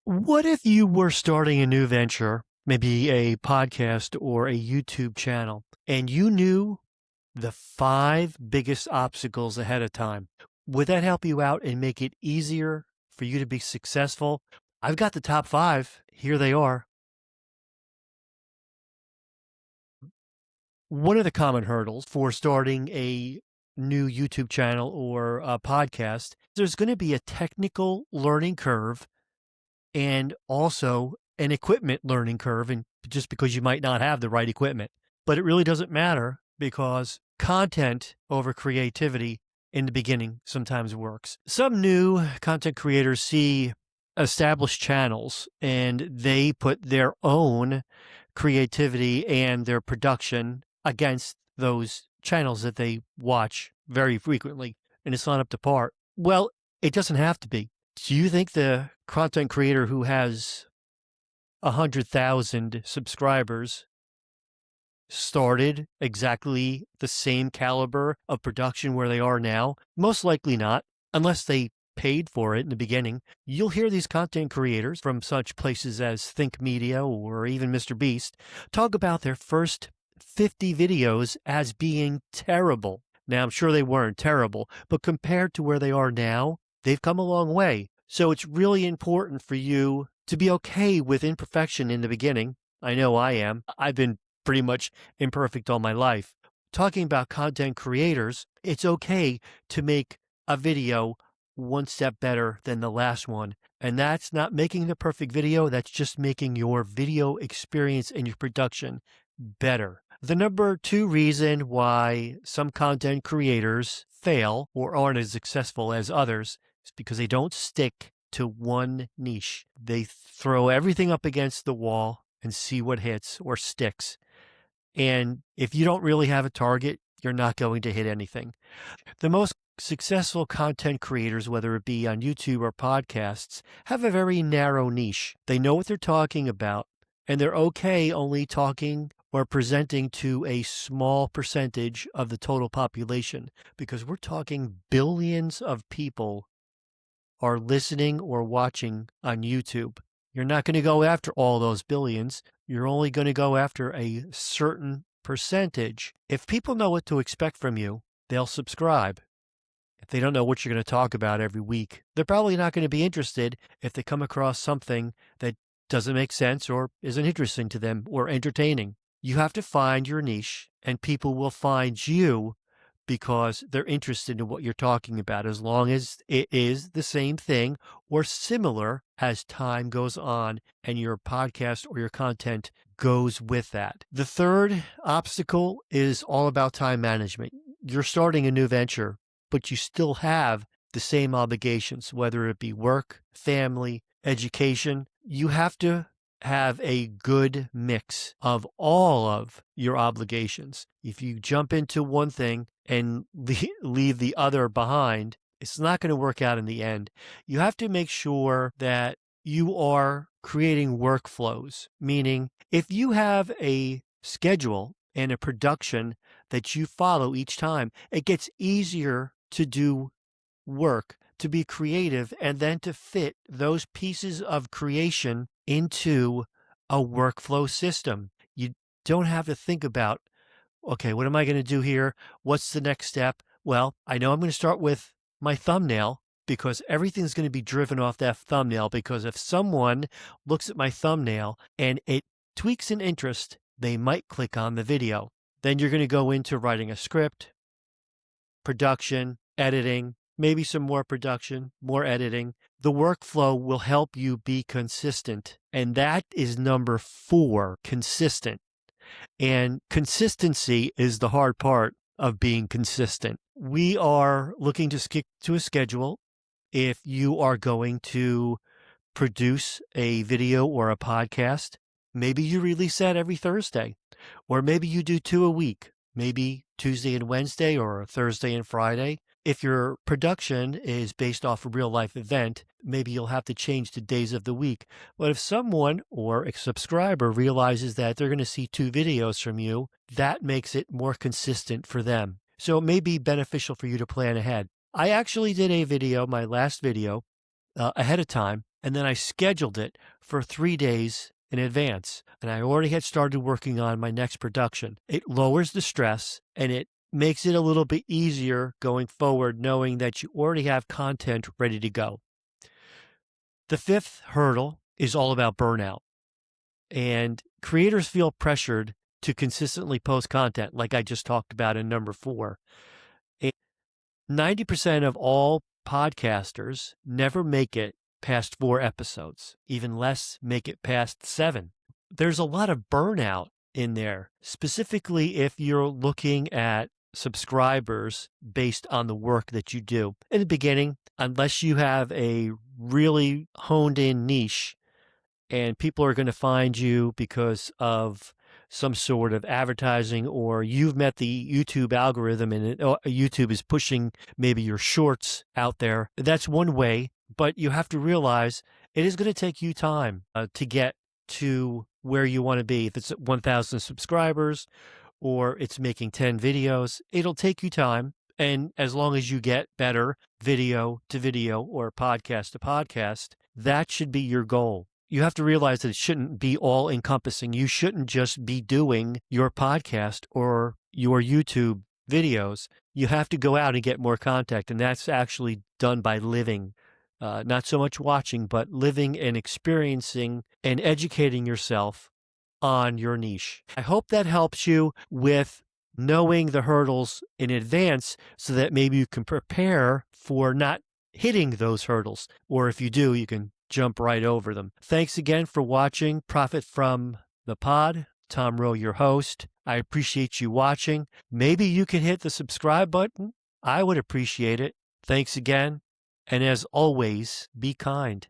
What if you were starting a new venture, maybe a podcast or a YouTube channel, and you knew the five biggest obstacles ahead of time? Would that help you out and make it easier for you to be successful? I've got the top five. Here they are. One of the common hurdles for starting a new YouTube channel or a podcast, there's going to be a technical learning curve and also an equipment learning curve, and just because you might not have the right equipment. But it really doesn't matter because content over creativity in the beginning sometimes works. Some new content creators see established channels and they put their own creativity and their production against those channels that they watch very frequently, and it's not up to par. Well, it doesn't have to be. Do you think the content creator who has 100,000 subscribers started exactly the same caliber of production where they are now? Most likely not, unless they paid for it in the beginning. You'll hear these content creators from such places as Think Media or even Mr. Beast talk about their first 50 videos as being terrible. Now, I'm sure they weren't terrible, but compared to where they are now, they've come a long way. So it's really important for you to be okay with imperfection in the beginning. I know I am. I've been pretty much imperfect all my life. Talking about content creators, it's okay to make a video one step better than the last one. And that's not making the perfect video. That's just making your video experience and your production better. The number two reason why some content creators fail or aren't as successful as others is because they don't stick to one niche. They throw everything up against the wall and see what hits or sticks. And if you don't really have a target, you're not going to hit anything. The most successful content creators, whether it be on YouTube or podcasts, have a very narrow niche. They know what they're talking about, and they're okay only talking or presenting to a small percentage of the total population, because we're talking billions of people are listening or watching on YouTube. You're not going to go after all those billions. You're only going to go after a certain percentage. If people know what to expect from you, they'll subscribe. If they don't know what you're going to talk about every week, they're probably not going to be interested if they come across something that doesn't make sense or isn't interesting to them or entertaining. You have to find your niche, and people will find you because they're interested in what you're talking about, as long as it is the same thing or similar as time goes on and your podcast or your content goes with that. The third obstacle is all about time management. You're starting a new venture, but you still have the same obligations, whether it be work, family, education. You have to have a good mix of all of your obligations. If you jump into one thing and leave the other behind, it's not going to work out in the end. You have to make sure that you are creating workflows, meaning if you have a schedule and a production that you follow each time, it gets easier to do work, to be creative, and then to fit those pieces of creation into a workflow system. You don't have to think about, okay, what am I going to do here? What's the next step? Well, I know I'm going to start with my thumbnail because everything's going to be driven off that thumbnail, because if someone looks at my thumbnail and it tweaks an interest, they might click on the video. Then you're going to go into writing a script, production, editing, maybe some more production, more editing. The workflow will help you be consistent. And that is number 4, consistent. And consistency is the hard part of being consistent. We are looking to stick to a schedule. If you are going to produce a video or a podcast, maybe you release that every Thursday, or maybe you do 2 a week, maybe Tuesday and Wednesday or Thursday and Friday. If your production is based off a real life event, maybe you'll have to change the days of the week. But if someone or a subscriber realizes that they're going to see 2 videos from you, that makes it more consistent for them. So it may be beneficial for you to plan ahead. I actually did a video, my last video, ahead of time, and then I scheduled it for 3 days in advance. And I already had started working on my next production. It lowers the stress and it makes it a little bit easier going forward, knowing that you already have content ready to go. The fifth hurdle is all about burnout. And creators feel pressured to consistently post content, like I just talked about in number 4. And 90% of all podcasters never make it past 4 episodes, even less make it past 7. There's a lot of burnout in there, specifically if you're looking at subscribers based on the work that you do. In the beginning, unless you have a really honed in niche and people are going to find you because of some sort of advertising, or you've met the YouTube algorithm and YouTube is pushing maybe your shorts out there. That's one way, but you have to realize it is going to take you time to get to where you want to be. If it's at 1,000 subscribers or it's making 10 videos, it'll take you time. And as long as you get better video to video or podcast to podcast, that should be your goal. You have to realize that it shouldn't be all encompassing. You shouldn't just be doing your podcast or your YouTube videos. You have to go out and get more content. And that's actually done by living, not so much watching, but living and experiencing and educating yourself on your niche. I hope that helps you with knowing the hurdles in advance so that maybe you can prepare for not hitting those hurdles. Or if you do, you can jump right over them. Thanks again for watching Profit from the Pod. Tom Rowe, your host. I appreciate you watching. Maybe you can hit the subscribe button. I would appreciate it. Thanks again. And as always, be kind.